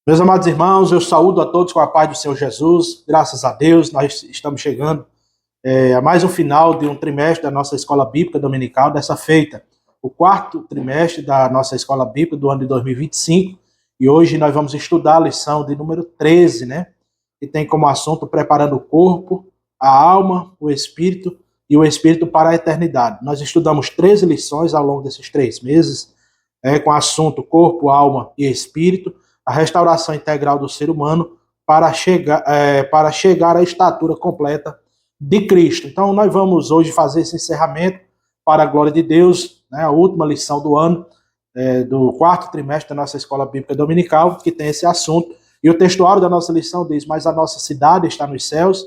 Meus amados irmãos, eu saúdo a todos com a paz do Senhor Jesus. Graças a Deus, nós estamos chegando a mais um final de um trimestre da nossa Escola Bíblica Dominical, dessa feita, o quarto trimestre da nossa Escola Bíblica do ano de 2025. E hoje nós vamos estudar a lição de número 13, né? Que tem como assunto preparando o corpo, a alma, o espírito e o espírito para a eternidade. Nós estudamos 13 lições ao longo desses 3 meses, com assunto corpo, alma e espírito, a restauração integral do ser humano para chegar à estatura completa de Cristo. Então, nós vamos hoje fazer esse encerramento para a glória de Deus, né, a última lição do ano, do quarto trimestre da nossa Escola Bíblica Dominical, que tem esse assunto. E o textuário da nossa lição diz: mas a nossa cidade está nos céus,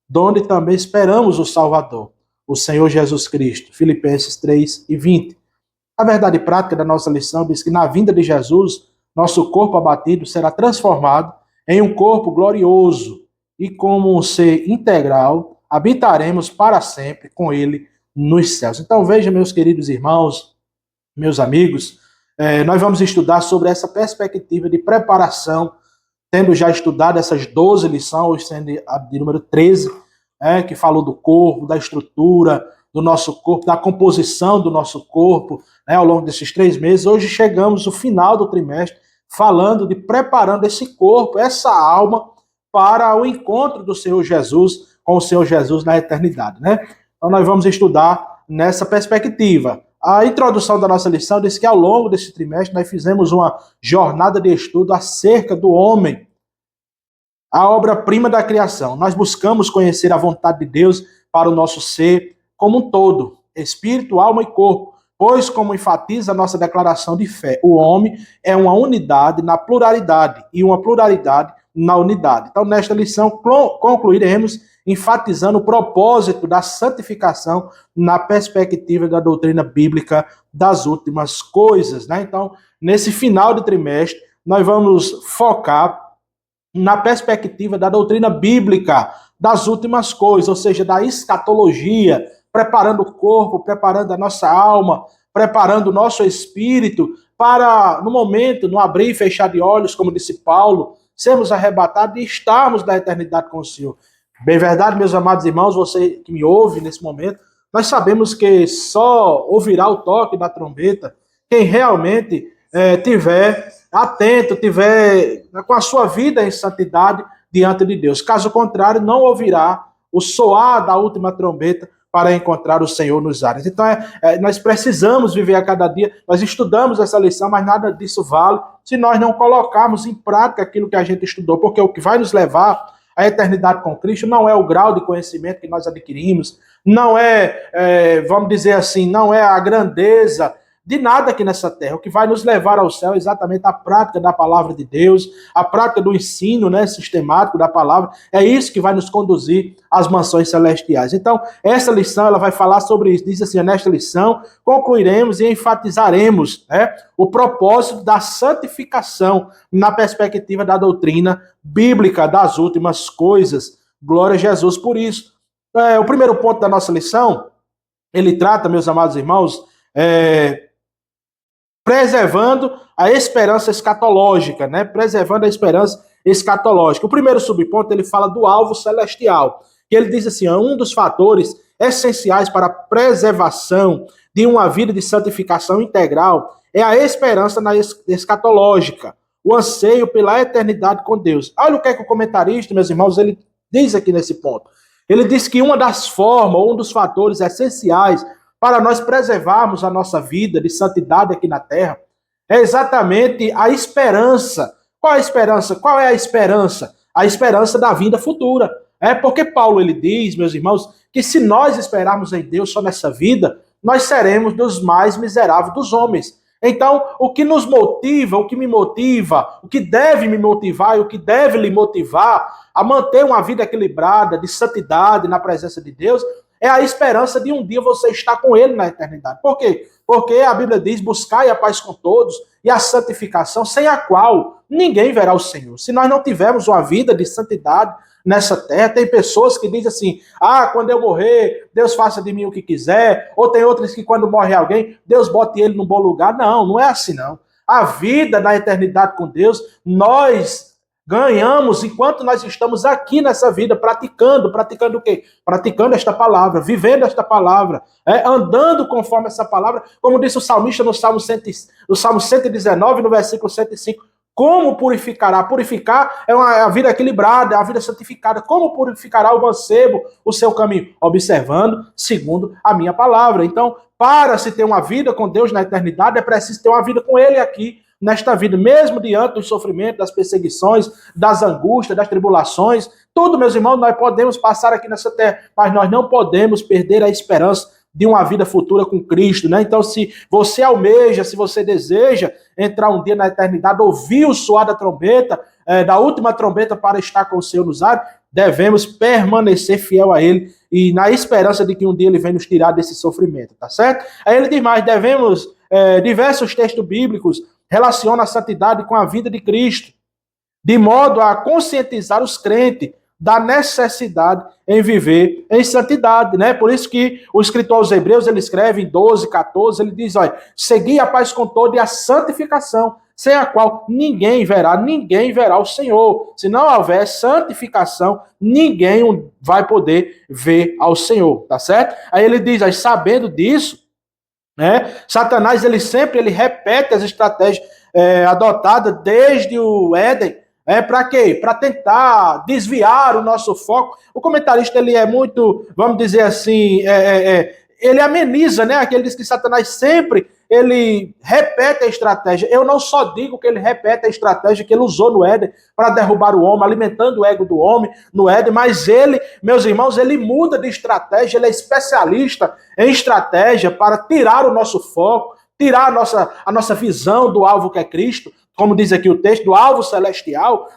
donde também esperamos o Salvador, o Senhor Jesus Cristo. Filipenses 3:20. A verdade prática da nossa lição diz que na vinda de Jesus, nosso corpo abatido será transformado em um corpo glorioso e, como um ser integral, habitaremos para sempre com ele nos céus. Então, veja, meus queridos irmãos, meus amigos, nós vamos estudar sobre essa perspectiva de preparação, tendo já estudado essas 12 lições, sendo a de número 13, que falou do corpo, da estrutura do nosso corpo, da composição do nosso corpo, ao longo desses 3 meses. Hoje chegamos ao final do trimestre, falando de preparando esse corpo, essa alma, para o encontro do Senhor Jesus, com o Senhor Jesus na eternidade, né? Então nós vamos estudar nessa perspectiva. A introdução da nossa lição diz que ao longo desse trimestre nós fizemos uma jornada de estudo acerca do homem, a obra-prima da criação. Nós buscamos conhecer a vontade de Deus para o nosso ser como um todo, espírito, alma e corpo, pois, como enfatiza a nossa declaração de fé, o homem é uma unidade na pluralidade e uma pluralidade na unidade. Então, nesta lição, concluiremos enfatizando o propósito da santificação na perspectiva da doutrina bíblica das últimas coisas, né? Então, nesse final de trimestre, nós vamos focar na perspectiva da doutrina bíblica das últimas coisas, ou seja, da escatologia, preparando o corpo, preparando a nossa alma, preparando o nosso espírito para, no momento, no abrir e fechar de olhos, como disse Paulo, sermos arrebatados e estarmos na eternidade com o Senhor. Bem verdade, meus amados irmãos, você que me ouve nesse momento, nós sabemos que só ouvirá o toque da trombeta quem realmente tiver atento, tiver com a sua vida em santidade diante de Deus. Caso contrário, não ouvirá o soar da última trombeta para encontrar o Senhor nos ares. Então, nós precisamos viver a cada dia. Nós estudamos essa lição, mas nada disso vale se nós não colocarmos em prática aquilo que a gente estudou, porque o que vai nos levar à eternidade com Cristo não é o grau de conhecimento que nós adquirimos, não vamos dizer assim, não é a grandeza de nada aqui nessa terra. O que vai nos levar ao céu é exatamente a prática da palavra de Deus, a prática do ensino, né, sistemático da palavra. É isso que vai nos conduzir às mansões celestiais. Então, essa lição ela vai falar sobre isso. Diz assim: nesta lição concluiremos e enfatizaremos, o propósito da santificação na perspectiva da doutrina bíblica das últimas coisas. Glória a Jesus por isso. O primeiro ponto da nossa lição, ele trata, meus amados irmãos, preservando a esperança escatológica, né? Preservando a esperança escatológica. O primeiro subponto, ele fala do alvo celestial. E ele diz assim: um dos fatores essenciais para a preservação de uma vida de santificação integral é a esperança na escatológica, o anseio pela eternidade com Deus. Olha o que o comentarista, meus irmãos, ele diz aqui nesse ponto. Ele diz que uma das formas, ou um dos fatores essenciais para nós preservarmos a nossa vida de santidade aqui na terra, é exatamente a esperança. Qual é a esperança? Qual é a esperança? A esperança da vinda futura. Porque Paulo ele diz, meus irmãos, que se nós esperarmos em Deus só nessa vida, nós seremos dos mais miseráveis dos homens. Então, o que nos motiva, o que me motiva, o que deve me motivar e o que deve lhe motivar a manter uma vida equilibrada, de santidade na presença de Deus, é a esperança de um dia você estar com ele na eternidade. Por quê? Porque a Bíblia diz: buscai a paz com todos e a santificação, sem a qual ninguém verá o Senhor. Se nós não tivermos uma vida de santidade nessa terra, tem pessoas que dizem assim: quando eu morrer, Deus faça de mim o que quiser. Ou tem outras que quando morre alguém, Deus bote ele num bom lugar. Não, não é assim não. A vida na eternidade com Deus, nós ganhamos enquanto nós estamos aqui nessa vida, praticando o quê? Praticando esta palavra, vivendo esta palavra, andando conforme essa palavra, como disse o salmista no Salmo 119, no versículo 105, como purificará? Purificar é a vida equilibrada, é a vida santificada. Como purificará o mancebo o seu caminho? Observando segundo a minha palavra. Então, para se ter uma vida com Deus na eternidade, é preciso ter uma vida com Ele aqui, nesta vida, mesmo diante dos sofrimentos, das perseguições, das angústias, das tribulações. Tudo, meus irmãos, nós podemos passar aqui nessa terra, mas nós não podemos perder a esperança de uma vida futura com Cristo, né? Então, se você almeja, se você deseja entrar um dia na eternidade, ouvir o soar da trombeta, da última trombeta para estar com o Senhor nos ares, devemos permanecer fiel a Ele e na esperança de que um dia Ele venha nos tirar desse sofrimento, tá certo? Aí ele diz mais, diversos textos bíblicos relacionam a santidade com a vida de Cristo, de modo a conscientizar os crentes da necessidade em viver em santidade, né? Por isso que o escritor aos Hebreus, ele escreve em 12, 14, ele diz, olha, segui a paz com todo e a santificação, sem a qual ninguém verá o Senhor. Se não houver santificação, ninguém vai poder ver ao Senhor, tá certo? Aí ele diz, sabendo disso, né, Satanás, ele repete as estratégias adotadas desde o Éden. Para quê? Para tentar desviar o nosso foco. O comentarista, ele é muito, vamos dizer assim, ele ameniza, né? Aqui ele diz que Satanás sempre, ele repete a estratégia. Eu não só digo que ele repete a estratégia que ele usou no Éden para derrubar o homem, alimentando o ego do homem no Éden, mas ele, meus irmãos, ele muda de estratégia, ele é especialista em estratégia para tirar o nosso foco, tirar a nossa visão do alvo que é Cristo, como diz aqui o texto, do alvo celestial,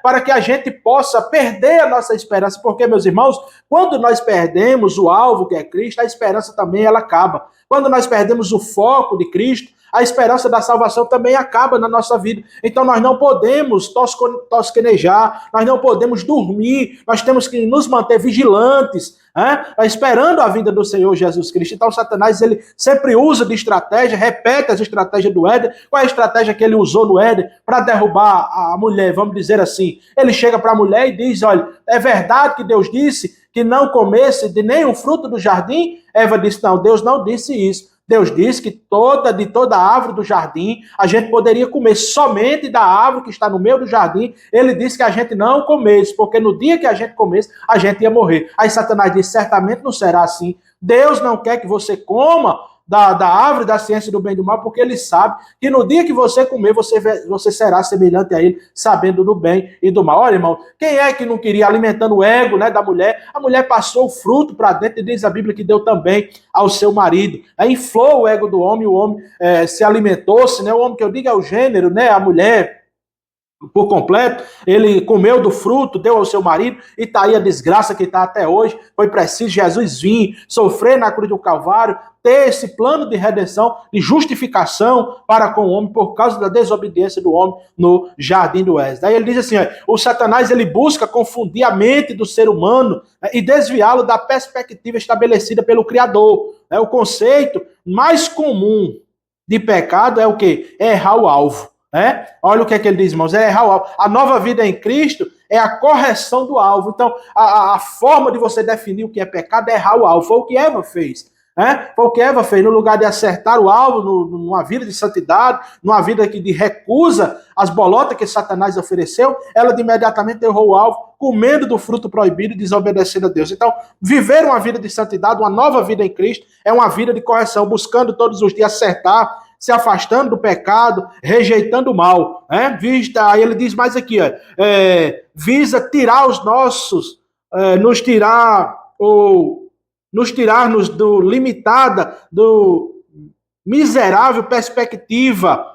para que a gente possa perder a nossa esperança, porque, meus irmãos, quando nós perdemos o alvo que é Cristo, a esperança também ela acaba. Quando nós perdemos o foco de Cristo, a esperança da salvação também acaba na nossa vida. Então nós não podemos tosquenejar, nós não podemos dormir, nós temos que nos manter vigilantes, esperando a vinda do Senhor Jesus Cristo. Então Satanás, ele sempre usa de estratégia, repete as estratégias do Éden. Qual é a estratégia que ele usou no Éden para derrubar a mulher? Vamos dizer assim, ele chega para a mulher e diz, olha, é verdade que Deus disse que não comesse de nenhum fruto do jardim? Eva disse, não, Deus não disse isso. Deus disse que de toda árvore do jardim a gente poderia comer, somente da árvore que está no meio do jardim. Ele disse que a gente não comesse, porque no dia que a gente comesse, a gente ia morrer. Aí Satanás disse, certamente não será assim. Deus não quer que você coma da árvore da ciência do bem e do mal, porque ele sabe que no dia que você comer, você será semelhante a ele, sabendo do bem e do mal. Olha, irmão, quem é que não queria, alimentando o ego, né, da mulher? A mulher passou o fruto para dentro e diz a Bíblia que deu também ao seu marido. Aí inflou o ego do homem, o homem se alimentou-se, né? O homem que eu digo é o gênero, né? A mulher por completo, ele comeu do fruto, deu ao seu marido, e está aí a desgraça que está até hoje. Foi preciso Jesus vir, sofrer na cruz do Calvário, ter esse plano de redenção, de justificação para com o homem, por causa da desobediência do homem no jardim do Éden. Daí ele diz assim, o Satanás, ele busca confundir a mente do ser humano, e desviá-lo da perspectiva estabelecida pelo Criador. O conceito mais comum de pecado é o quê? É errar o alvo. Olha o que é que ele diz, irmãos, é errar o alvo. A nova vida em Cristo é a correção do alvo. Então, a forma de você definir o que é pecado é errar o alvo. Foi o que Eva fez. Foi o que Eva fez, no lugar de acertar o alvo numa vida de santidade, numa vida de recusa às bolotas que Satanás ofereceu, ela de imediatamente errou o alvo, comendo do fruto proibido e desobedecendo a Deus. Então, viver uma vida de santidade, uma nova vida em Cristo, é uma vida de correção, buscando todos os dias acertar, se afastando do pecado, rejeitando o mal. Aí ele diz mais aqui, visa tirar os nossos, nos tirarmos do limitada, do miserável perspectiva,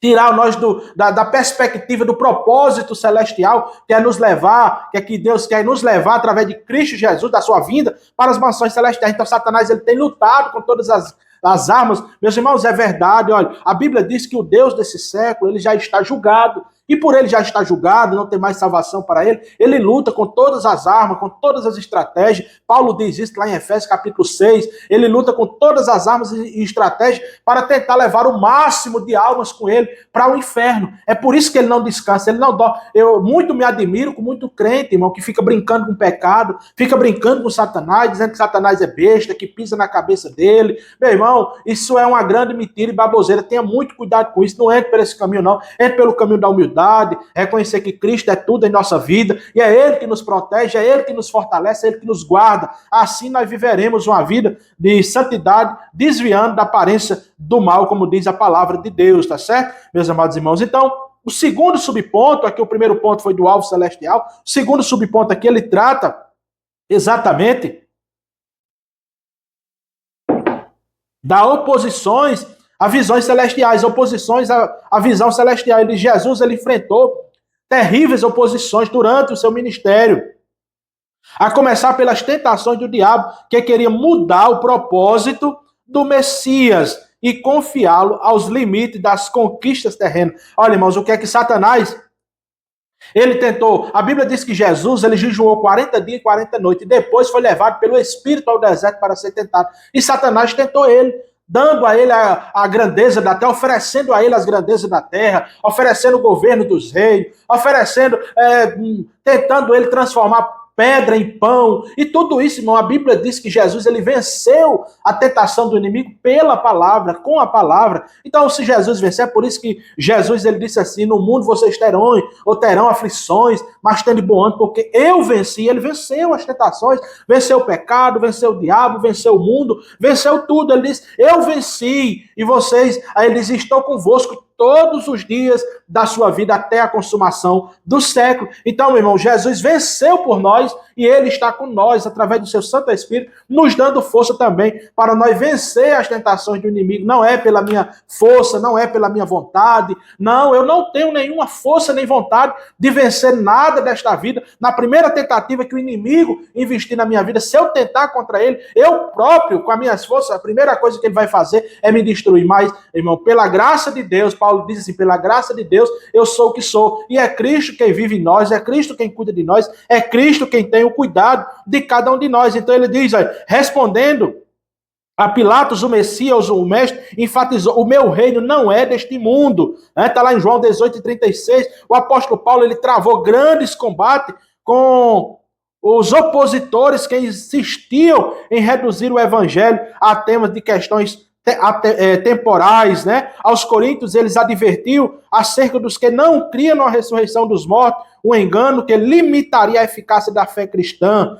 tirar nós da perspectiva do propósito celestial, que é nos levar, que Deus quer nos levar através de Cristo Jesus, da sua vinda, para as mansões celestiais. Então Satanás, ele tem lutado com todas as armas. Meus irmãos, é verdade, olha, a Bíblia diz que o Deus desse século, ele já está julgado, e por ele já estar julgado, não ter mais salvação para ele, ele luta com todas as armas, com todas as estratégias. Paulo diz isso lá em Efésios capítulo 6, ele luta com todas as armas e estratégias para tentar levar o máximo de almas com ele para o inferno. É por isso que ele não descansa, ele não dorme. Eu muito me admiro com muito crente, irmão, que fica brincando com o pecado, fica brincando com Satanás, dizendo que Satanás é besta, que pisa na cabeça dele. Meu irmão, isso é uma grande mentira e baboseira. Tenha muito cuidado com isso. Não entre por esse caminho, não. Entre pelo caminho da humildade, reconhecer que Cristo é tudo em nossa vida, e é Ele que nos protege, é Ele que nos fortalece, é Ele que nos guarda. Assim nós viveremos uma vida de santidade, desviando da aparência do mal, como diz a palavra de Deus, tá certo, meus amados irmãos? Então, o segundo subponto, aqui o primeiro ponto foi do alvo celestial, o segundo subponto aqui, ele trata exatamente das oposições a visões celestiais, oposições à visão celestial. Ele, Jesus, ele enfrentou terríveis oposições durante o seu ministério, a começar pelas tentações do diabo, que queria mudar o propósito do Messias e confiá-lo aos limites das conquistas terrenas. Olha, irmãos, o que é que Satanás, ele tentou? A Bíblia diz que Jesus, ele jejuou 40 dias e 40 noites, e depois foi levado pelo Espírito ao deserto para ser tentado. E Satanás tentou ele, dando a ele a grandeza da terra, oferecendo a ele as grandezas da terra, oferecendo o governo dos reis, oferecendo, tentando ele transformar pedra em pão, e tudo isso, irmão, a Bíblia diz que Jesus, ele venceu a tentação do inimigo pela palavra, com a palavra. Então, se Jesus vencer, é por isso que Jesus, ele disse assim, no mundo vocês terão aflições, mas tende bom ânimo, porque eu venci. Ele venceu as tentações, venceu o pecado, venceu o diabo, venceu o mundo, venceu tudo. Ele disse, eu venci, e vocês, aí ele diz, estou convosco todos os dias da sua vida até a consumação do século. Então, meu irmão, Jesus venceu por nós e ele está com nós através do seu Santo Espírito, nos dando força também para nós vencer as tentações do inimigo. Não é pela minha força, não é pela minha vontade. Não, eu não tenho nenhuma força nem vontade de vencer nada desta vida. Na primeira tentativa que o inimigo investir na minha vida, se eu tentar contra ele, eu próprio, com as minhas forças, a primeira coisa que ele vai fazer é me destruir. Mas, irmão, pela graça de Deus, Paulo diz assim, pela graça de Deus, eu sou o que sou. E é Cristo quem vive em nós, é Cristo quem cuida de nós, é Cristo quem tem o cuidado de cada um de nós. Então ele diz, respondendo a Pilatos, o Messias, o Mestre, enfatizou, o meu reino não é deste mundo. Está lá em João 18:36, o apóstolo Paulo, ele travou grandes combates com os opositores que insistiam em reduzir o evangelho a temas de questões temporais, né? Aos coríntios, eles advertiu acerca dos que não criam na ressurreição dos mortos, um engano que limitaria a eficácia da fé cristã.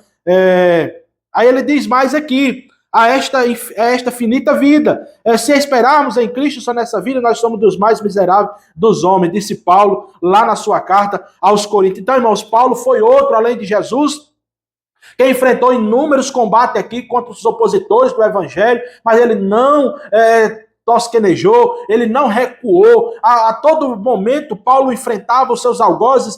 Aí ele diz mais aqui, a esta finita vida. Se esperarmos em Cristo só nessa vida, nós somos dos mais miseráveis dos homens, disse Paulo lá na sua carta aos coríntios. Então, irmãos, Paulo foi outro, além de Jesus, que enfrentou inúmeros combates aqui contra os opositores do evangelho, mas ele não tosquenejou, ele não recuou. A todo momento, Paulo enfrentava os seus algozes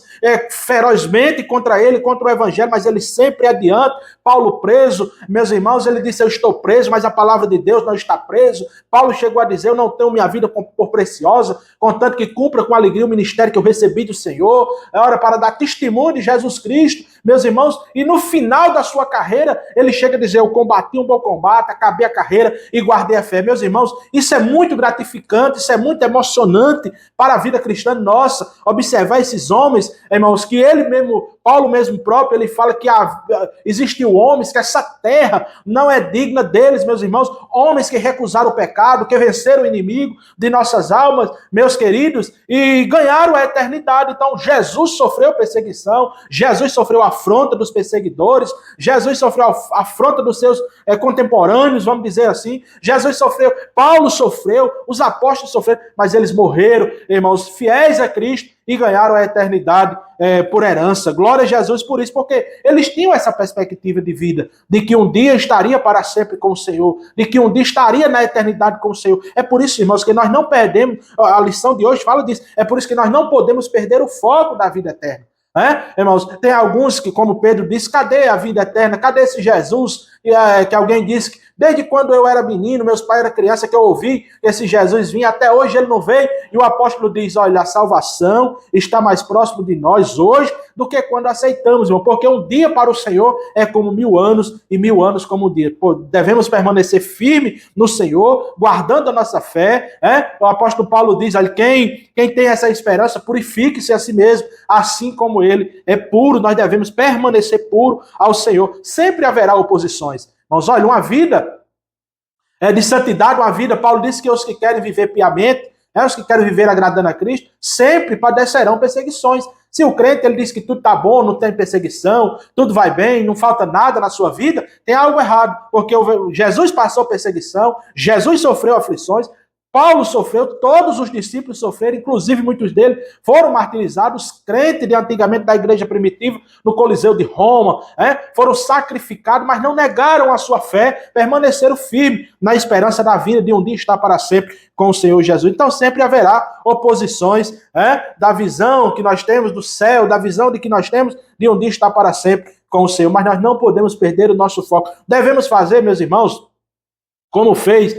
ferozmente contra ele, contra o evangelho, mas ele sempre adiante. Paulo preso, meus irmãos, ele disse, eu estou preso, mas a palavra de Deus não está preso. Paulo chegou a dizer, eu não tenho minha vida por preciosa, contanto que cumpra com alegria o ministério que eu recebi do Senhor. É hora para dar testemunho de Jesus Cristo, meus irmãos, e no final da sua carreira, ele chega a dizer, eu combati um bom combate, acabei a carreira e guardei a fé. Meus irmãos, isso é muito gratificante, isso é muito emocionante para a vida cristã nossa, observar esses homens, irmãos, que ele mesmo, Paulo mesmo próprio, ele fala que existiu homens, que essa terra não é digna deles, meus irmãos, homens que recusaram o pecado, que venceram o inimigo de nossas almas, meus queridos, e ganharam a eternidade. Então, Jesus sofreu perseguição, Jesus sofreu afronta dos perseguidores, Jesus sofreu afronta dos seus contemporâneos, vamos dizer assim, Jesus sofreu, Paulo sofreu, os apóstolos sofreram, mas eles morreram, irmãos, fiéis a Cristo e ganharam a eternidade por herança. Glória a Jesus por isso, porque eles tinham essa perspectiva de vida, de que um dia estaria para sempre com o Senhor, de que um dia estaria na eternidade com o Senhor. É por isso, irmãos, que nós não perdemos, a lição de hoje fala disso, é por isso que nós não podemos perder o foco da vida eterna. Irmãos, tem alguns que, como Pedro disse, cadê a vida eterna? Cadê esse Jesus que alguém disse Desde quando eu era menino, meus pais eram criança, que eu ouvi esse Jesus vir, até hoje ele não veio. E o apóstolo diz, olha, a salvação está mais próximo de nós hoje do que quando aceitamos, irmão. Porque um dia para o Senhor é como 1000 anos e 1000 anos como um dia. Pô, devemos permanecer firme no Senhor, guardando a nossa fé. O apóstolo Paulo diz, olha, quem tem essa esperança, purifique-se a si mesmo, assim como ele é puro. Nós devemos permanecer puro ao Senhor. Sempre haverá oposições. Mas olha, uma vida de santidade, uma vida, Paulo disse que os que querem viver piamente, os que querem viver agradando a Cristo, sempre padecerão perseguições. Se o crente ele diz que tudo está bom, não tem perseguição, tudo vai bem, não falta nada na sua vida, tem algo errado, porque Jesus passou perseguição, Jesus sofreu aflições, Paulo sofreu, todos os discípulos sofreram, inclusive muitos deles foram martirizados, os crentes de antigamente da igreja primitiva, no Coliseu de Roma, foram sacrificados, mas não negaram a sua fé, permaneceram firmes na esperança da vida de um dia estar para sempre com o Senhor Jesus. Então sempre haverá oposições da visão que nós temos do céu, da visão de que nós temos de um dia estar para sempre com o Senhor, mas nós não podemos perder o nosso foco. Devemos fazer, meus irmãos, como fez...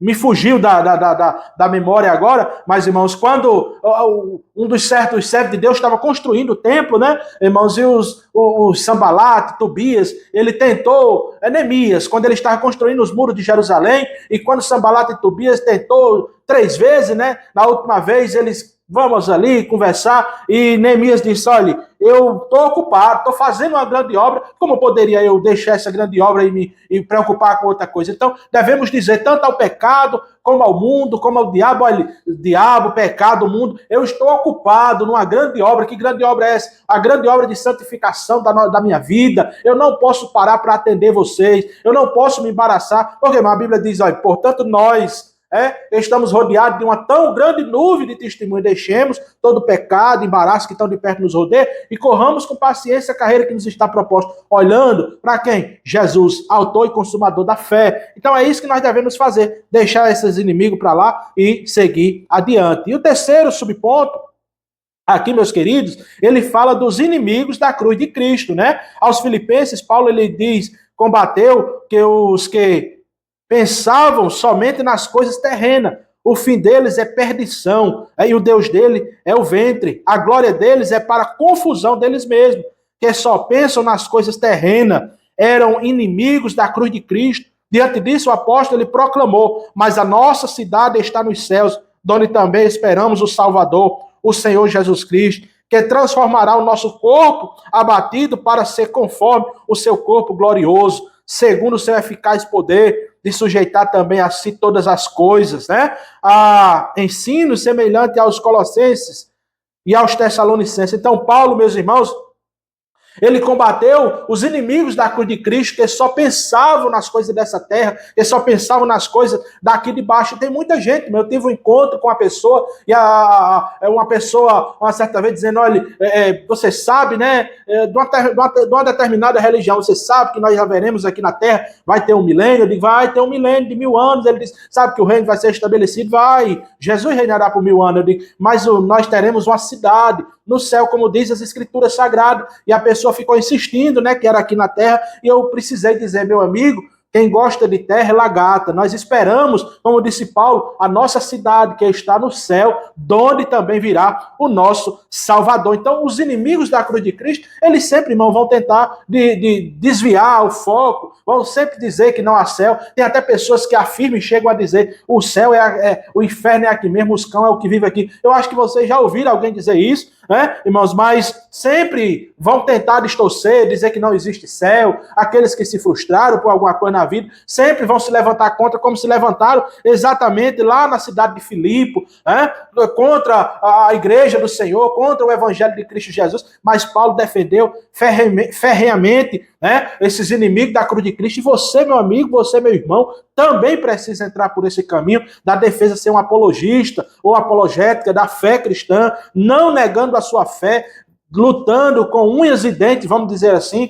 me fugiu da memória agora, mas, irmãos, quando um dos certos servos de Deus estava construindo o templo, né, irmãos, e os Sanbalat, Tobias, ele tentou, Neemias, quando ele estava construindo os muros de Jerusalém, e quando Sanbalat e Tobias tentou 3 vezes, né, na última vez eles... Vamos ali conversar, e Neemias disse, olha, eu estou ocupado, estou fazendo uma grande obra, como poderia eu deixar essa grande obra e me preocupar com outra coisa? Então, devemos dizer tanto ao pecado, como ao mundo, como ao diabo, olha, diabo, pecado, mundo, eu estou ocupado numa grande obra. Que grande obra é essa? A grande obra de santificação da minha vida. Eu não posso parar para atender vocês, eu não posso me embaraçar, porque a Bíblia diz, olha, portanto nós... estamos rodeados de uma tão grande nuvem de testemunho. Deixemos todo pecado, embaraço que estão de perto nos rodeia e corramos com paciência a carreira que nos está proposta, olhando para quem? Jesus, autor e consumador da fé. Então é isso que nós devemos fazer, deixar esses inimigos para lá e seguir adiante. E o terceiro subponto, aqui, meus queridos, ele fala dos inimigos da cruz de Cristo, né? Aos Filipenses, Paulo ele diz, combateu que os que pensavam somente nas coisas terrenas. O fim deles é perdição. E o Deus dele é o ventre. A glória deles é para a confusão deles mesmos. Que só pensam nas coisas terrenas. Eram inimigos da cruz de Cristo. Diante disso, o apóstolo ele proclamou, mas a nossa cidade está nos céus, onde também esperamos o Salvador, o Senhor Jesus Cristo, que transformará o nosso corpo abatido para ser conforme o seu corpo glorioso, segundo o seu eficaz poder, de sujeitar também a si todas as coisas, né? A ensino semelhante aos Colossenses e aos Tessalonicenses. Então, Paulo, meus irmãos, ele combateu os inimigos da cruz de Cristo, que só pensavam nas coisas dessa terra, que só pensavam nas coisas daqui de baixo. Tem muita gente, eu tive um encontro com uma pessoa, e uma pessoa, uma certa vez, dizendo, olha, você sabe, né, de uma determinada religião, você sabe que nós já veremos aqui na terra, vai ter um milênio? Eu digo, vai ter um milênio de 1000 anos. Ele diz, sabe que o reino vai ser estabelecido? Vai, Jesus reinará por 1000 anos. Eu digo, mas nós teremos uma cidade no céu, como diz as escrituras sagradas, e a pessoa ficou insistindo, né, que era aqui na terra, e eu precisei dizer, meu amigo, quem gosta de terra é lagarta. Nós esperamos, como disse Paulo, a nossa cidade que está no céu, donde também virá o nosso Salvador. Então, os inimigos da cruz de Cristo, eles sempre, irmão, vão tentar de desviar o foco, vão sempre dizer que não há céu. Tem até pessoas que afirmam e chegam a dizer, o céu o inferno é aqui mesmo, os cão é o que vive aqui. Eu acho que vocês já ouviram alguém dizer isso, né, irmãos? Mas sempre vão tentar distorcer, dizer que não existe céu. Aqueles que se frustraram por alguma coisa na vida, sempre vão se levantar contra, como se levantaram exatamente lá na cidade de Filipe, né, contra a igreja do Senhor, contra o evangelho de Cristo Jesus. Mas Paulo defendeu ferrenhamente, né, esses inimigos da cruz de Cristo. E você, meu amigo, você, meu irmão, também precisa entrar por esse caminho da defesa, ser um apologista ou apologética da fé cristã, não negando a sua fé, lutando com unhas e dentes, vamos dizer assim,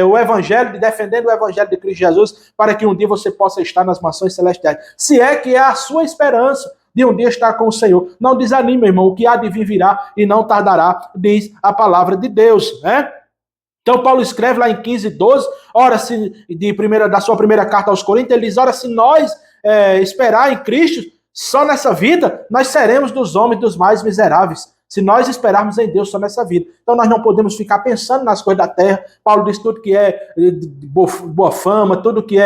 o evangelho, defendendo o evangelho de Cristo Jesus, para que um dia você possa estar nas mansões celestiais. Se é que é a sua esperança de um dia estar com o Senhor. Não desanime, irmão, o que há de vir virá e não tardará, diz a palavra de Deus, né? Então Paulo escreve lá em 15:12, ora se da sua primeira carta aos Coríntios, ele diz, ora se nós esperar em Cristo, só nessa vida, nós seremos dos homens dos mais miseráveis. Se nós esperarmos em Deus só nessa vida. Então nós não podemos ficar pensando nas coisas da terra. Paulo diz tudo que é boa fama, tudo que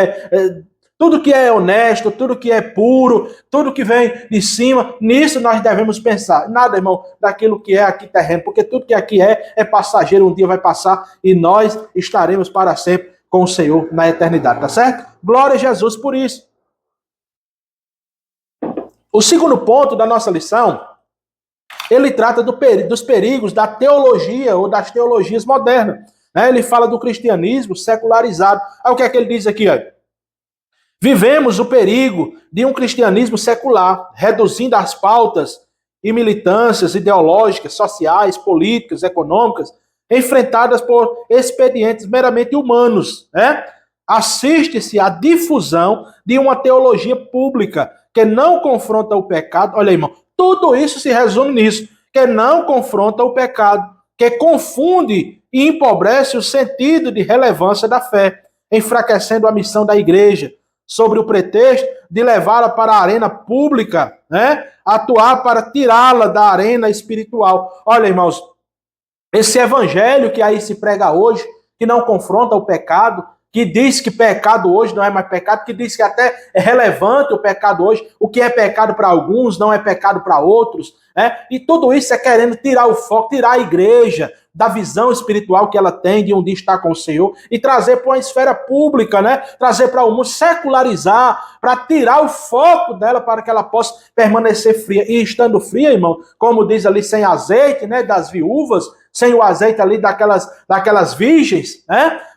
é honesto, tudo que é puro, tudo que vem de cima, nisso nós devemos pensar. Nada, irmão, daquilo que é aqui terreno, porque tudo que aqui é passageiro, um dia vai passar e nós estaremos para sempre com o Senhor na eternidade, tá certo? Glória a Jesus por isso. O segundo ponto da nossa lição, ele trata dos perigos da teologia ou das teologias modernas. Ele fala do cristianismo secularizado. Aí o que é que ele diz aqui? Vivemos o perigo de um cristianismo secular, reduzindo as pautas e militâncias ideológicas, sociais, políticas, econômicas, enfrentadas por expedientes meramente humanos. Assiste-se à difusão de uma teologia pública que não confronta o pecado. Olha aí, irmão, tudo isso se resume nisso, que não confronta o pecado, que confunde e empobrece o sentido de relevância da fé, enfraquecendo a missão da igreja, sobre o pretexto de levá-la para a arena pública, atuar para tirá-la da arena espiritual. Olha, irmãos, esse evangelho que aí se prega hoje, que não confronta o pecado, que diz que pecado hoje não é mais pecado, que diz que até é relevante o pecado hoje, o que é pecado para alguns não é pecado para outros, e tudo isso é querendo tirar o foco, tirar a igreja da visão espiritual que ela tem de um dia estar com o Senhor e trazer para uma esfera pública, trazer para o mundo, secularizar, para tirar o foco dela para que ela possa permanecer fria. E estando fria, irmão, como diz ali, sem azeite, das viúvas, sem o azeite ali daquelas virgens,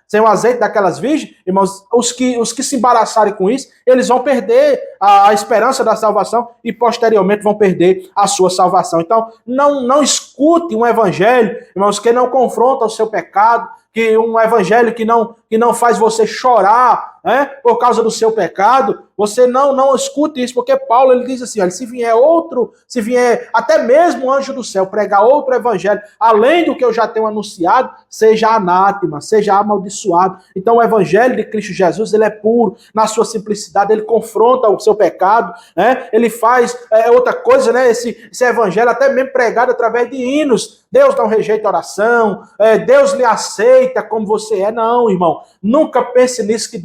sem o azeite daquelas virgens, irmãos, os que se embaraçarem com isso, eles vão perder a esperança da salvação e posteriormente vão perder a sua salvação. Então, não escute um evangelho, irmãos, que não confronta o seu pecado, que um evangelho que não faz você chorar, por causa do seu pecado. Você não escute isso, porque Paulo ele diz assim, olha, se vier até mesmo um anjo do céu pregar outro evangelho, além do que eu já tenho anunciado, seja anátema, seja amaldiçoado. Então o evangelho de Cristo Jesus, ele é puro, na sua simplicidade, ele confronta o seu pecado, ele faz outra coisa, esse evangelho até mesmo pregado através de hinos. Deus não rejeita a oração, Deus lhe aceita como você é. Não, irmão, nunca pense nisso que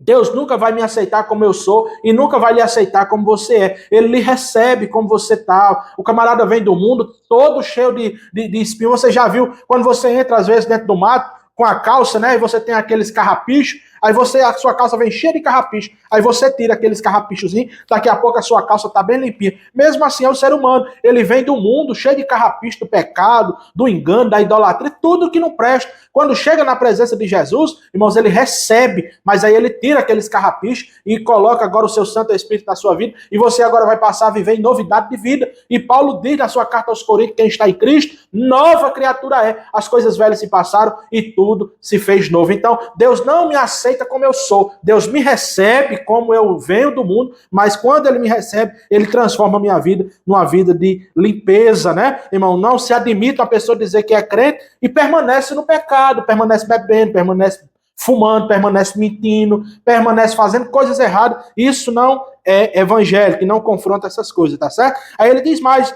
Deus nunca vai me aceitar como eu sou e nunca vai lhe aceitar como você é. Ele lhe recebe como você está. O camarada vem do mundo todo cheio de espinho. Você já viu quando você entra às vezes dentro do mato com a calça, e você tem aqueles carrapichos, aí a sua calça vem cheia de carrapicho, aí você tira aqueles carrapichozinhos, daqui a pouco a sua calça está bem limpinha. Mesmo assim é o ser humano, ele vem do mundo cheio de carrapicho, do pecado, do engano, da idolatria, tudo que não presta. Quando chega na presença de Jesus, irmãos, ele recebe, mas aí ele tira aqueles carrapichos e coloca agora o seu Santo Espírito na sua vida, e você agora vai passar a viver em novidade de vida. E Paulo diz na sua carta aos Coríntios, quem está em Cristo, nova criatura é. As coisas velhas se passaram e tudo se fez novo. Então, Deus não me aceita como eu sou. Deus me recebe como eu venho do mundo, mas quando ele me recebe, ele transforma a minha vida numa vida de limpeza, Irmão, não se admite uma pessoa dizer que é crente e permanece no pecado, permanece bebendo, permanece fumando, permanece mentindo, permanece fazendo coisas erradas. Isso não é evangélico, não confronta essas coisas, tá certo? Aí ele diz mais,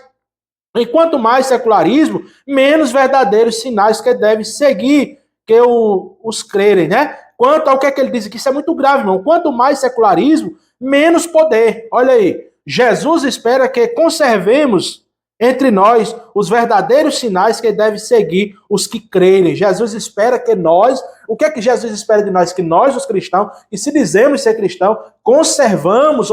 e quanto mais secularismo, menos verdadeiros sinais que devem seguir que os crerem, Quanto ao que ele diz aqui, isso é muito grave, irmão. Quanto mais secularismo, menos poder. Olha aí, Jesus espera que conservemos entre nós os verdadeiros sinais que devem seguir os que crerem. Jesus espera que nós, o que é que Jesus espera de nós? Que nós, os cristãos, e se dizemos ser cristão, conservemos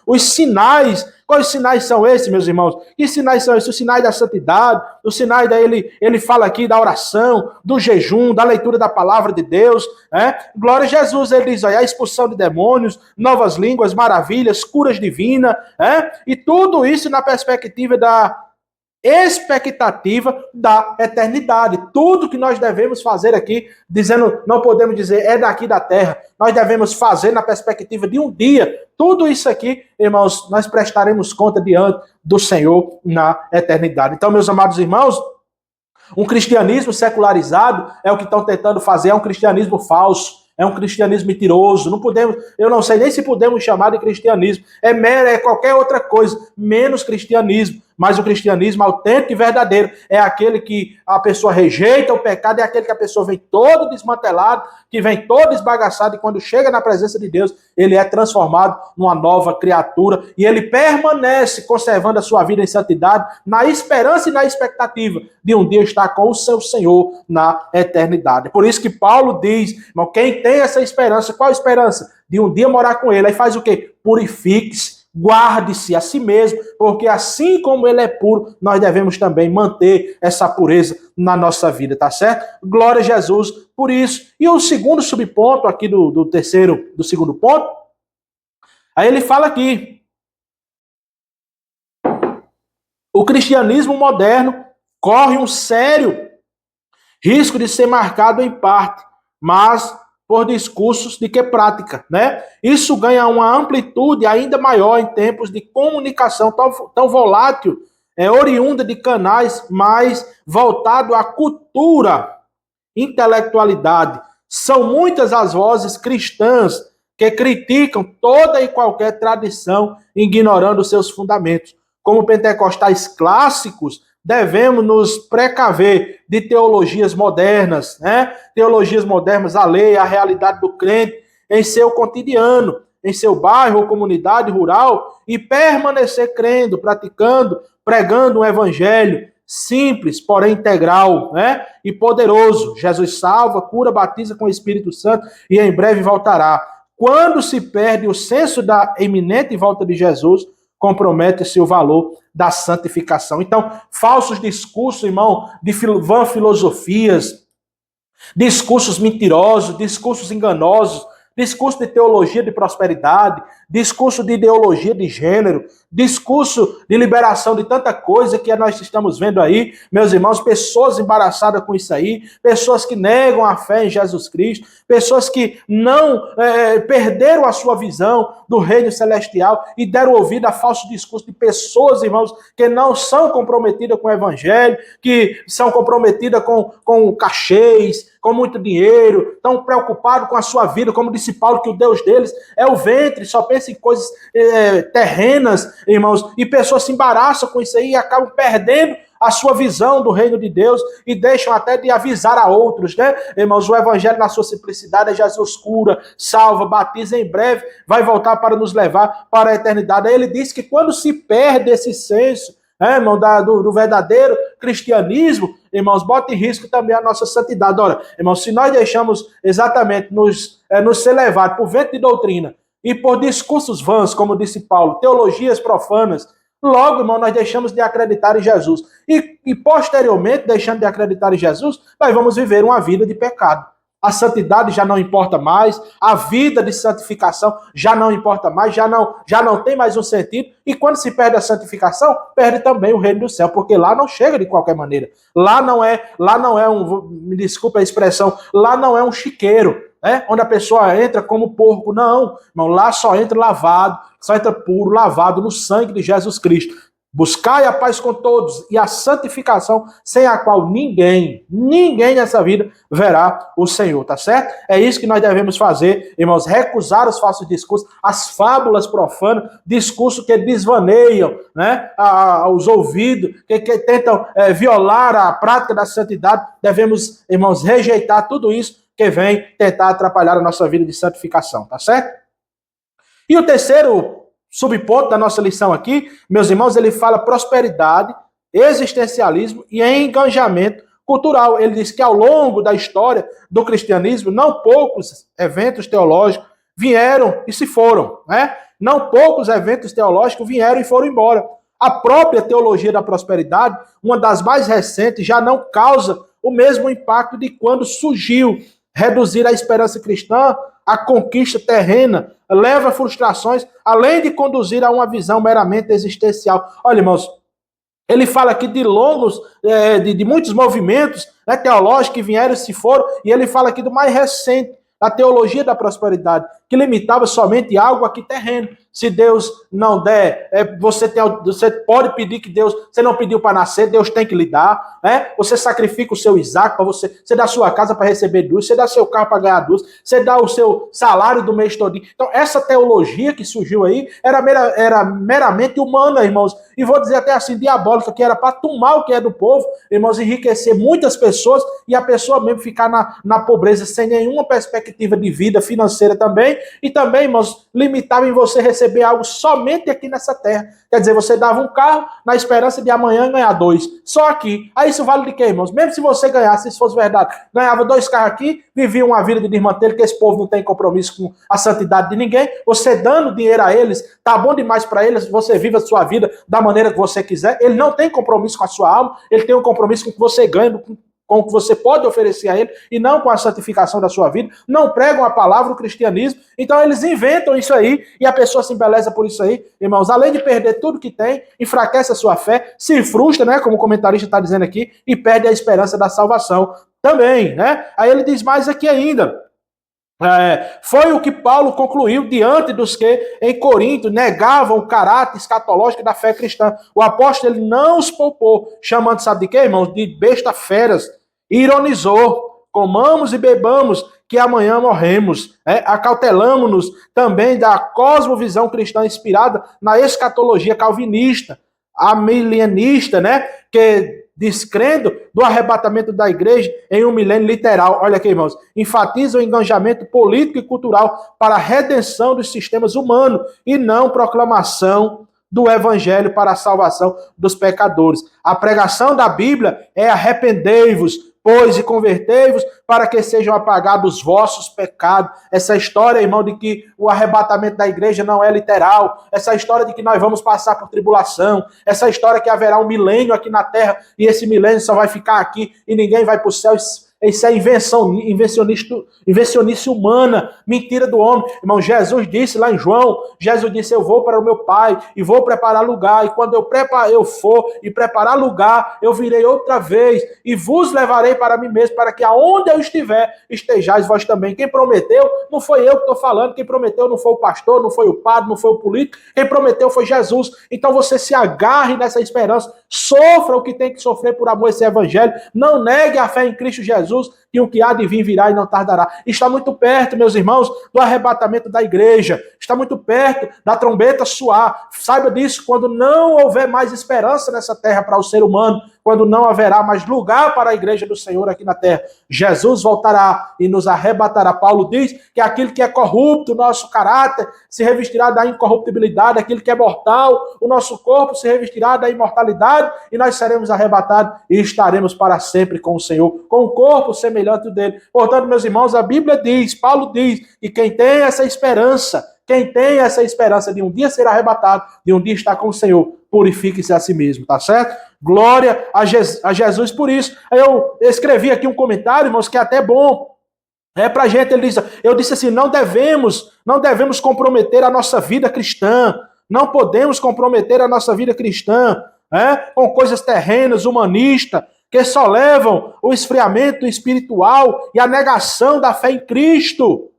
os sinais. Quais sinais são esses, meus irmãos? Que sinais são esses? Os sinais da santidade, os sinais ele fala aqui da oração, do jejum, da leitura da palavra de Deus. Glória a Jesus, ele diz, a expulsão de demônios, novas línguas, maravilhas, curas divinas, e tudo isso na perspectiva da expectativa da eternidade. Tudo que nós devemos fazer aqui, dizendo, não podemos dizer é daqui da terra, nós devemos fazer na perspectiva de um dia. Tudo isso aqui, irmãos, nós prestaremos conta diante do Senhor na eternidade. Então, meus amados irmãos, Um cristianismo secularizado é o que estão tentando fazer, é um cristianismo falso, é um cristianismo mentiroso. Não podemos, eu não sei nem se podemos chamar de cristianismo. É qualquer outra coisa, menos cristianismo. Mas o cristianismo autêntico e verdadeiro é aquele que a pessoa rejeita o pecado, é aquele que a pessoa vem todo desmantelado, que vem todo esbagaçado, e quando chega na presença de Deus, ele é transformado numa nova criatura, e ele permanece conservando a sua vida em santidade, na esperança e na expectativa de um dia estar com o seu Senhor na eternidade. Por isso que Paulo diz, irmão, quem tem essa esperança, qual a esperança? De um dia morar com ele. Aí faz o quê? Purifique-se. Guarde-se a si mesmo, porque assim como ele é puro, nós devemos também manter essa pureza na nossa vida, tá certo? Glória a Jesus por isso. E o segundo subponto aqui do segundo ponto, aí ele fala aqui, o cristianismo moderno corre um sério risco de ser marcado em parte, mas por discursos de que prática, né? Isso ganha uma amplitude ainda maior em tempos de comunicação tão volátil, oriunda de canais mais voltados à cultura, intelectualidade. São muitas as vozes cristãs que criticam toda e qualquer tradição, ignorando seus fundamentos. Como pentecostais clássicos, devemos nos precaver de teologias modernas, né? Teologias modernas à lei, à realidade do crente em seu cotidiano, em seu bairro ou comunidade rural, e permanecer crendo, praticando, pregando um evangelho simples, porém integral, né? E poderoso. Jesus salva, cura, batiza com o Espírito Santo e em breve voltará. Quando se perde o senso da iminente volta de Jesus, compromete-se o valor da santificação. Então, falsos discursos, irmão, de vã filosofias, discursos mentirosos, discursos enganosos, discurso de teologia de prosperidade, discurso de ideologia de gênero, discurso de liberação de tanta coisa que nós estamos vendo aí, meus irmãos, pessoas embaraçadas com isso aí, pessoas que negam a fé em Jesus Cristo, pessoas que não perderam a sua visão do reino celestial e deram ouvido a falso discurso de pessoas, irmãos, que não são comprometidas com o evangelho, que são comprometidas com cachês, com muito dinheiro, estão preocupados com a sua vida, como disse Paulo, que o Deus deles é o ventre, só pensa em coisas terrenas, irmãos, e pessoas se embaraçam com isso aí e acabam perdendo a sua visão do reino de Deus e deixam até de avisar a outros, né? Irmãos, o evangelho na sua simplicidade é Jesus cura, salva, batiza, em breve vai voltar para nos levar para a eternidade. Aí ele diz que quando se perde esse senso, irmão, do verdadeiro cristianismo, irmãos, bota em risco também a nossa santidade. Ora, irmãos, se nós deixamos exatamente nos ser levados por vento de doutrina e por discursos vãs, como disse Paulo, teologias profanas, logo, irmão, nós deixamos de acreditar em Jesus. E posteriormente, deixando de acreditar em Jesus, nós vamos viver uma vida de pecado. A santidade já não importa mais, a vida de santificação já não importa mais, já não tem mais um sentido. E quando se perde a santificação, perde também o reino do céu, porque lá não chega de qualquer maneira. Lá não é me desculpa a expressão, lá não é um chiqueiro, né? Onde a pessoa entra como porco. Não, irmão, lá só entra lavado, só entra puro, lavado no sangue de Jesus Cristo. Buscai a paz com todos e a santificação, sem a qual ninguém nessa vida verá o Senhor, tá certo? É isso que nós devemos fazer, irmãos, recusar os falsos discursos, as fábulas profanas, discursos que desvaneiam, né, aos ouvidos, que tentam violar a prática da santidade. Devemos, irmãos, rejeitar tudo isso que vem tentar atrapalhar a nossa vida de santificação, tá certo? E o terceiro subponto da nossa lição aqui, meus irmãos, ele fala prosperidade, existencialismo e engajamento cultural. Ele diz que ao longo da história do cristianismo, não poucos eventos teológicos vieram e se foram, né? Não poucos eventos teológicos vieram e foram embora. A própria teologia da prosperidade, uma das mais recentes, já não causa o mesmo impacto de quando surgiu. Reduzir a esperança cristã, a conquista terrena, leva a frustrações, além de conduzir a uma visão meramente existencial. Olha, irmãos, ele fala aqui de longos, de muitos movimentos, né, teológicos que vieram e se foram, e ele fala aqui do mais recente, da teologia da prosperidade, que limitava somente algo aqui terreno. Se Deus não der, você pode pedir que Deus, você não pediu para nascer, Deus tem que lhe dar, né? Você sacrifica o seu Isaac para você dá a sua casa para receber duas, você dá seu carro para ganhar duas, você dá o seu salário do mês todo. Então, essa teologia que surgiu aí era meramente humana, irmãos, e vou dizer até assim, diabólica, que era para tomar o que é do povo, irmãos, enriquecer muitas pessoas e a pessoa mesmo ficar na pobreza sem nenhuma perspectiva de vida financeira também, e também, irmãos, limitava em você receber algo somente aqui nessa terra. Quer dizer, você dava um carro na esperança de amanhã ganhar dois. Só aqui. Aí isso vale de quê, irmãos? Mesmo se você ganhasse, se fosse verdade, ganhava 2 carros aqui, vivia uma vida de desmantelho, que esse povo não tem compromisso com a santidade de ninguém. Você dando dinheiro a eles, tá bom demais para eles, você vive a sua vida da maneira que você quiser. Ele não tem compromisso com a sua alma, ele tem um compromisso com o que você ganha, com o que você pode oferecer a ele, e não com a santificação da sua vida, não pregam a palavra, o cristianismo, então eles inventam isso aí, e a pessoa se embeleza por isso aí, irmãos, além de perder tudo que tem, enfraquece a sua fé, se frustra, né, como o comentarista está dizendo aqui, e perde a esperança da salvação também, né? Aí ele diz mais aqui ainda, foi o que Paulo concluiu diante dos que em Corinto negavam o caráter escatológico da fé cristã. O apóstolo ele não os poupou, chamando, sabe de quê, irmãos? De besta feras. Ironizou, comamos e bebamos, que amanhã morremos. Acautelamos-nos também da cosmovisão cristã inspirada na escatologia calvinista, amilianista, né? Que descrendo do arrebatamento da igreja em um milênio literal. Olha aqui, irmãos. Enfatiza o engajamento político e cultural para a redenção dos sistemas humanos e não proclamação do evangelho para a salvação dos pecadores. A pregação da Bíblia é arrependei-vos, pois, e convertei-vos para que sejam apagados os vossos pecados. Essa história, irmão, de que o arrebatamento da igreja não é literal, essa história de que nós vamos passar por tribulação, essa história que haverá um milênio aqui na terra e esse milênio só vai ficar aqui e ninguém vai para o céu. Isso é invencionice humana, mentira do homem. Irmão, Jesus disse lá em João, Jesus disse, eu vou para o meu Pai e vou preparar lugar. E quando eu for e preparar lugar, eu virei outra vez e vos levarei para mim mesmo, para que aonde eu estiver, estejais vós também. Quem prometeu, não foi eu que estou falando, quem prometeu não foi o pastor, não foi o padre, não foi o político, quem prometeu foi Jesus. Então você se agarre nessa esperança, sofra o que tem que sofrer por amor a esse evangelho, não negue a fé em Cristo Jesus, que o que há de vir virá e não tardará. Está muito perto, meus irmãos, do arrebatamento da igreja. Está muito perto da trombeta soar. Saiba disso, quando não houver mais esperança nessa terra para o ser humano, quando não haverá mais lugar para a igreja do Senhor aqui na terra, Jesus voltará e nos arrebatará. Paulo diz que aquilo que é corrupto, nosso caráter, se revestirá da incorruptibilidade, aquilo que é mortal, o nosso corpo se revestirá da imortalidade e nós seremos arrebatados e estaremos para sempre com o Senhor, com o corpo semelhante dele. Portanto, meus irmãos, a Bíblia diz, Paulo diz, que quem tem essa esperança de um dia ser arrebatado, de um dia estar com o Senhor, purifique-se a si mesmo, tá certo? Glória a Jesus por isso. Eu escrevi aqui um comentário, irmãos, que é até bom. Pra gente, eu disse assim, não devemos comprometer a nossa vida cristã, não podemos comprometer a nossa vida cristã, com coisas terrenas, humanistas, que só levam o esfriamento espiritual e a negação da fé em Cristo,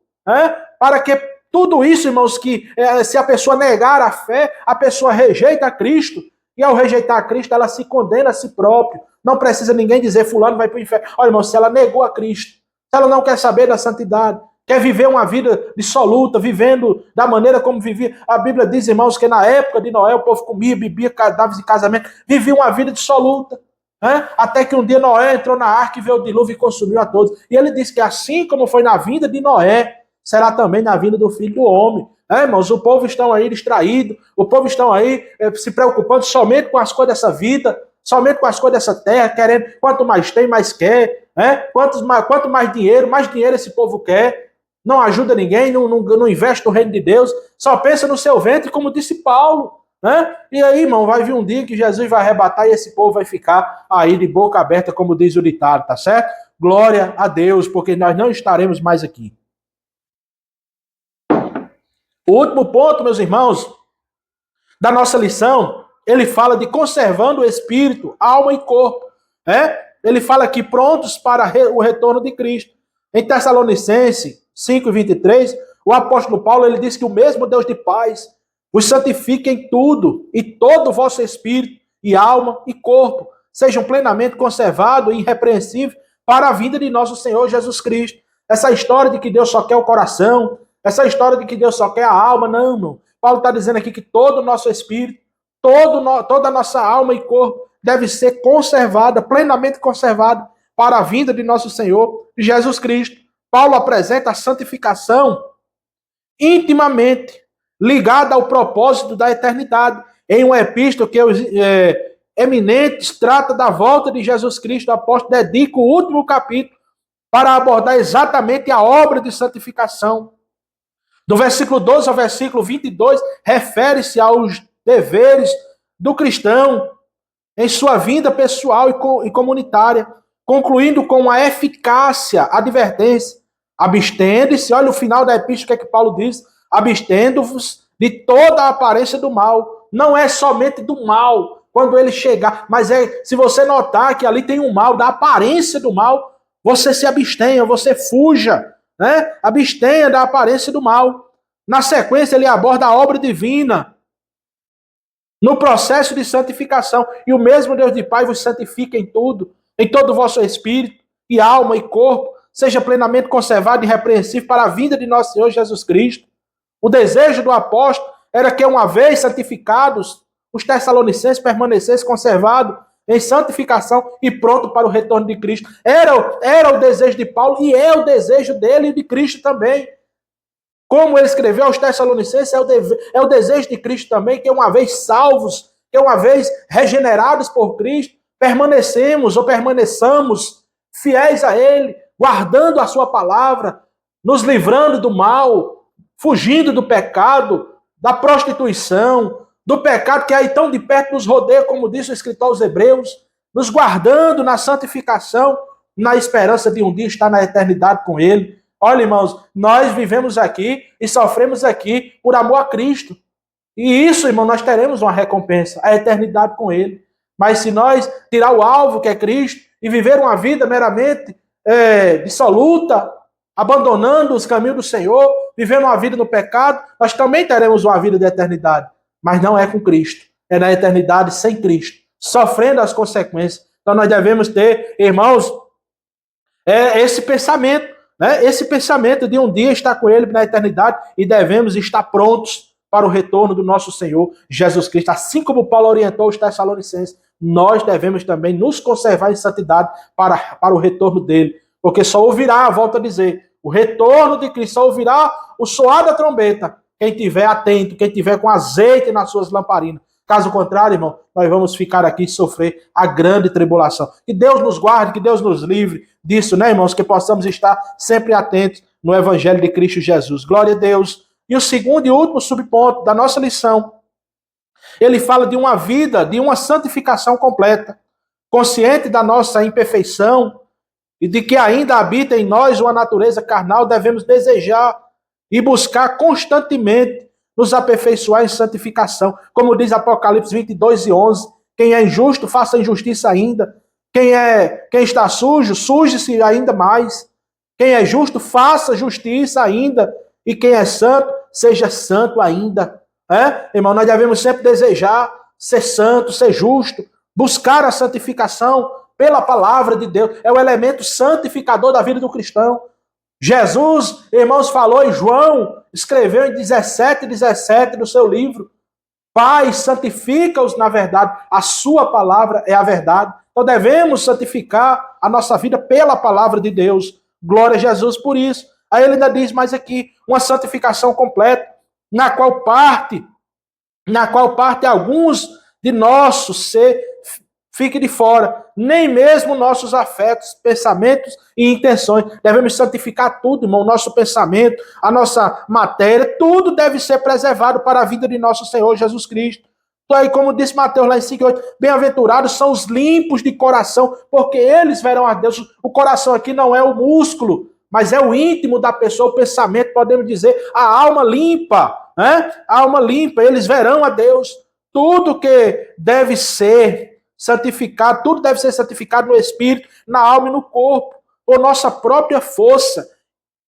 para que tudo isso, irmãos, que se a pessoa negar a fé, a pessoa rejeita Cristo, e ao rejeitar Cristo, ela se condena a si própria. Não precisa ninguém dizer, fulano vai para o inferno. Olha, irmão, se ela negou a Cristo, se ela não quer saber da santidade, quer viver uma vida dissoluta, vivendo da maneira como vivia. A Bíblia diz, irmãos, que na época de Noé, o povo comia, bebia, dava de casamento, vivia uma vida dissoluta. Até que um dia Noé entrou na arca e veio o dilúvio e consumiu a todos. E ele disse que assim como foi na vinda de Noé, será também na vinda do Filho do Homem. Irmãos, o povo estão aí distraído, o povo estão aí se preocupando somente com as coisas dessa vida, somente com as coisas dessa terra, querendo, quanto mais tem, mais quer, quanto mais dinheiro esse povo quer, não ajuda ninguém, não investe no reino de Deus, só pensa no seu ventre, como disse Paulo. E aí, irmão, vai vir um dia que Jesus vai arrebatar e esse povo vai ficar aí de boca aberta, como diz o ditado, tá certo? Glória a Deus, porque nós não estaremos mais aqui. O último ponto, meus irmãos, da nossa lição, ele fala de conservando o espírito, alma e corpo. Ele fala aqui prontos para o retorno de Cristo. Em Tessalonicenses 5:23, O apóstolo Paulo, ele diz que o mesmo Deus de paz vos santifique em tudo, e todo o vosso espírito, e alma, e corpo, sejam plenamente conservados e irrepreensíveis para a vinda de nosso Senhor Jesus Cristo. Essa história de que Deus só quer o coração, essa história de que Deus só quer a alma, não, irmão. Paulo está dizendo aqui que todo o nosso espírito, toda a nossa alma e corpo deve ser conservada, plenamente conservada para a vinda de nosso Senhor Jesus Cristo. Paulo apresenta a santificação intimamente ligada ao propósito da eternidade. Em uma epístola que os eminentes trata da volta de Jesus Cristo, o apóstolo dedica o último capítulo para abordar exatamente a obra de santificação. Do versículo 12 ao versículo 22, refere-se aos deveres do cristão em sua vida pessoal e comunitária, concluindo com a eficácia, advertência. Abstende-se, olha o final da epístola, o que é que Paulo diz? Abstendo-vos de toda a aparência do mal. Não é somente do mal, quando ele chegar, mas se você notar que ali tem um mal, da aparência do mal, você se abstenha, você fuja, né? Abstenha da aparência do mal. Na sequência, ele aborda a obra divina no processo de santificação. E o mesmo Deus de Pai vos santifica em tudo, em todo o vosso espírito, e alma, e corpo, seja plenamente conservado e irrepreensível para a vinda de nosso Senhor Jesus Cristo. O desejo do apóstolo era que, uma vez santificados, os tessalonicenses permanecessem conservados em santificação e pronto para o retorno de Cristo. Era o desejo de Paulo e é o desejo dele e de Cristo também. Como ele escreveu aos Tessalonicenses, é o desejo de Cristo também, que uma vez salvos, que uma vez regenerados por Cristo, permaneçamos fiéis a Ele, guardando a sua palavra, nos livrando do mal, fugindo do pecado, da prostituição, do pecado que aí tão de perto nos rodeia, como disse o escritor aos Hebreus, nos guardando na santificação, na esperança de um dia estar na eternidade com Ele. Olha, irmãos, nós vivemos aqui e sofremos aqui por amor a Cristo. E isso, irmão, nós teremos uma recompensa, a eternidade com Ele. Mas se nós tirar o alvo, que é Cristo, e viver uma vida meramente dissoluta, abandonando os caminhos do Senhor, vivendo uma vida no pecado, nós também teremos uma vida de eternidade. Mas não é com Cristo. É na eternidade sem Cristo, sofrendo as consequências. Então nós devemos ter, irmãos, esse pensamento, né? Esse pensamento de um dia estar com Ele na eternidade, e devemos estar prontos para o retorno do nosso Senhor Jesus Cristo. Assim como Paulo orientou os Tessalonicenses, nós devemos também nos conservar em santidade para o retorno dele. Porque só ouvirá, volto a dizer, o retorno de Cristo, só ouvirá o soar da trombeta quem tiver atento, quem tiver com azeite nas suas lamparinas. Caso contrário, irmão, nós vamos ficar aqui e sofrer a grande tribulação. Que Deus nos guarde, que Deus nos livre disso, né, irmãos? Que possamos estar sempre atentos no Evangelho de Cristo Jesus. Glória a Deus. E o segundo e último subponto da nossa lição, ele fala de uma vida, de uma santificação completa, consciente da nossa imperfeição e de que ainda habita em nós uma natureza carnal, devemos desejar e buscar constantemente nos aperfeiçoar em santificação. Como diz Apocalipse 22:11, quem é injusto, faça injustiça ainda. Quem está sujo, suje-se ainda mais. Quem é justo, faça justiça ainda. E quem é santo, seja santo ainda. Irmão, nós devemos sempre desejar ser santo, ser justo, buscar a santificação pela palavra de Deus. É o elemento santificador da vida do cristão. Jesus, irmãos, falou em João, escreveu em 17:17 do seu livro: Pai, santifica-os na verdade, a sua palavra é a verdade. Então devemos santificar a nossa vida pela palavra de Deus. Glória a Jesus por isso. Aí ele ainda diz mais aqui, uma santificação completa, na qual parte alguns de nossos ser fique de fora, nem mesmo nossos afetos, pensamentos e intenções. Devemos santificar tudo, irmão, o nosso pensamento, a nossa matéria, tudo deve ser preservado para a vida de nosso Senhor Jesus Cristo. Então aí, como disse Mateus lá em 5:8, bem-aventurados são os limpos de coração, porque eles verão a Deus. O coração aqui não é o músculo, mas é o íntimo da pessoa, o pensamento, podemos dizer, a alma limpa, né? A alma limpa, eles verão a Deus. Tudo que deve ser santificado, tudo deve ser santificado no espírito, na alma e no corpo, por nossa própria força.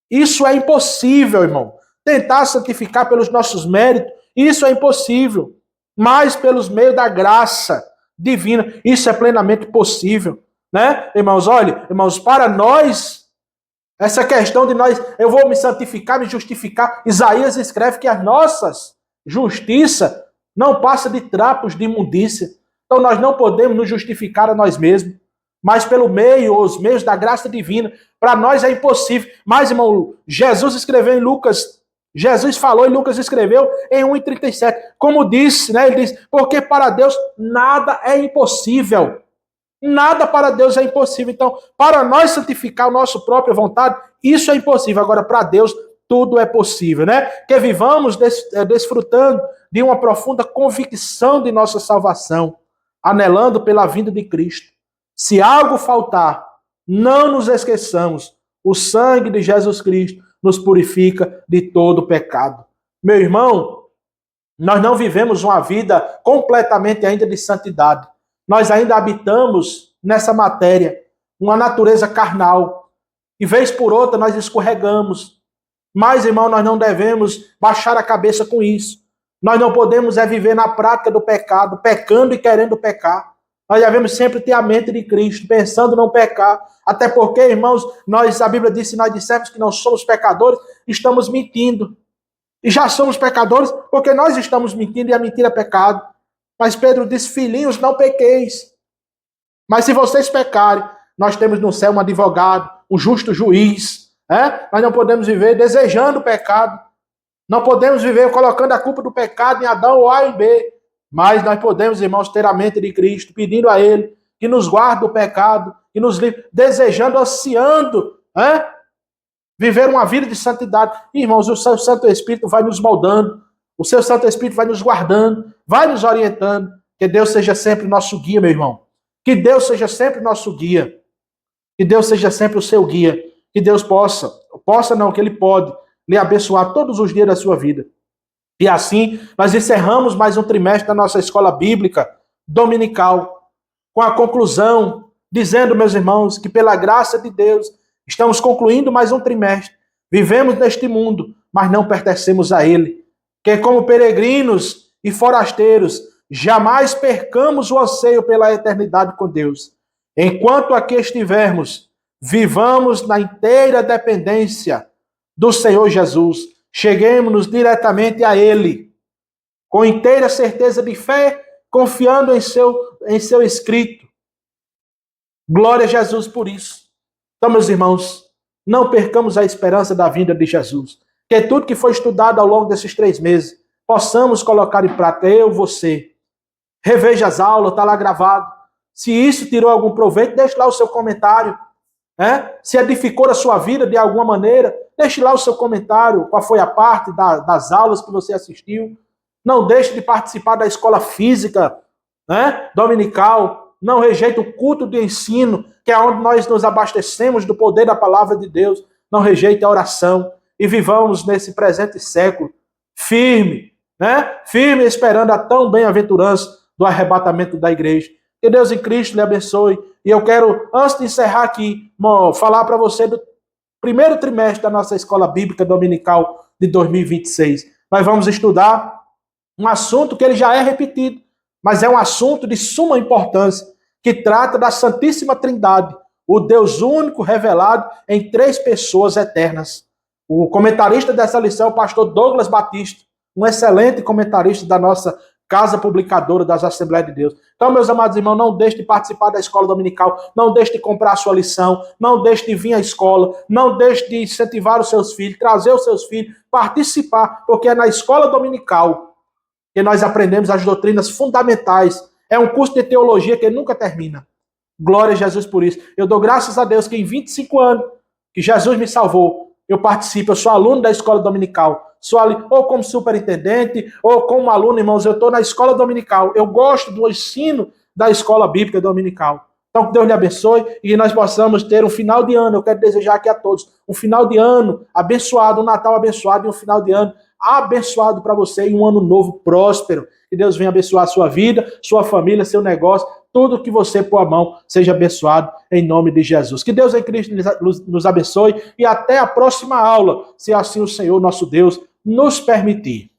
Isso é impossível, irmão. tentar santificar pelos nossos méritos, isso é impossível. Mas pelos meios da graça divina, isso é plenamente possível, né? Irmãos, olha, irmãos, para nós, essa questão de nós, eu vou me santificar, me justificar, Isaías escreve que as nossas justiça não passa de trapos de imundícia. Então nós não podemos nos justificar a nós mesmos, mas pelo meio, os meios da graça divina, para nós é impossível. Mas, irmão, Jesus escreveu em Lucas, Jesus falou e Lucas escreveu em 1:37. Como disse, né? Ele diz, porque para Deus nada é impossível. Nada para Deus é impossível. Então, para nós santificar a nossa própria vontade, isso é impossível. Agora, para Deus, tudo é possível, né? Que vivamos desfrutando de uma profunda convicção de nossa salvação, anelando pela vinda de Cristo. Se algo faltar, não nos esqueçamos. O sangue de Jesus Cristo nos purifica de todo pecado. Meu irmão, nós não vivemos uma vida completamente ainda de santidade. Nós ainda habitamos nessa matéria, uma natureza carnal. E vez por outra nós escorregamos. Mas, irmão, nós não devemos baixar a cabeça com isso. Nós não podemos viver na prática do pecado, pecando e querendo pecar. Nós devemos sempre ter a mente de Cristo, pensando não pecar. Até porque, irmãos, a Bíblia diz, se nós dissermos que não somos pecadores, estamos mentindo. E já somos pecadores porque nós estamos mentindo e a mentira é pecado. Mas Pedro diz, filhinhos, não pequeis. Mas se vocês pecarem, nós temos no céu um advogado, um justo juiz. Nós não podemos viver desejando o pecado. Não podemos viver colocando a culpa do pecado em Adão ou A e B. Mas nós podemos, irmãos, ter a mente de Cristo, pedindo a Ele que nos guarde do pecado, que nos livre, desejando, ansiando, viver uma vida de santidade. Irmãos, o seu Santo Espírito vai nos moldando, o seu Santo Espírito vai nos guardando, vai nos orientando. Que Deus seja sempre nosso guia, meu irmão. Que Deus seja sempre nosso guia. Que Deus seja sempre o seu guia. Que Deus que Ele pode lhe abençoar todos os dias da sua vida. E assim, nós encerramos mais um trimestre da nossa escola bíblica dominical, com a conclusão, dizendo, meus irmãos, que pela graça de Deus, estamos concluindo mais um trimestre. Vivemos neste mundo, mas não pertencemos a ele. Que como peregrinos e forasteiros, jamais percamos o anseio pela eternidade com Deus. Enquanto aqui estivermos, vivamos na inteira dependência do Senhor Jesus. Cheguemos-nos diretamente a Ele, com inteira certeza de fé, confiando em seu escrito. Glória a Jesus por isso. Então, meus irmãos, não percamos a esperança da vinda de Jesus. Que tudo que foi estudado ao longo desses 3 meses, possamos colocar em prática, eu, você. Reveja as aulas, está lá gravado. Se isso tirou algum proveito, deixe lá o seu comentário. Se edificou a sua vida de alguma maneira, deixe lá o seu comentário, qual foi a parte das aulas que você assistiu. Não deixe de participar da escola física dominical. Não rejeite o culto de ensino, que é onde nós nos abastecemos do poder da palavra de Deus. Não rejeite a oração. E vivamos nesse presente século firme, firme esperando a tão bem-aventurança do arrebatamento da igreja. Que Deus em Cristo lhe abençoe. E eu quero, antes de encerrar aqui, falar para você do primeiro trimestre da nossa escola bíblica dominical de 2026. Nós vamos estudar um assunto que ele já é repetido, mas é um assunto de suma importância, que trata da Santíssima Trindade, o Deus único revelado em 3 pessoas eternas. O comentarista dessa lição é o pastor Douglas Batista, um excelente comentarista da nossa Casa Publicadora das Assembleias de Deus. Então, meus amados irmãos, não deixe de participar da escola dominical, não deixe de comprar a sua lição, não deixe de vir à escola, não deixe de incentivar os seus filhos, trazer os seus filhos, participar, porque é na escola dominical que nós aprendemos as doutrinas fundamentais. É um curso de teologia que nunca termina. Glória a Jesus por isso. Eu dou graças a Deus que em 25 anos que Jesus me salvou, eu participo, eu sou aluno da escola dominical. Sou ali, ou como superintendente, ou como aluno, irmãos, eu estou na escola dominical. Eu gosto do ensino da escola bíblica dominical. Então, que Deus lhe abençoe e que nós possamos ter um final de ano. Eu quero desejar aqui a todos um final de ano abençoado, um Natal abençoado e um final de ano abençoado para você e um ano novo próspero. Que Deus venha abençoar a sua vida, sua família, seu negócio, tudo que você pôr a mão seja abençoado em nome de Jesus. Que Deus em Cristo nos abençoe e até a próxima aula, se assim o Senhor, nosso Deus, nos permitir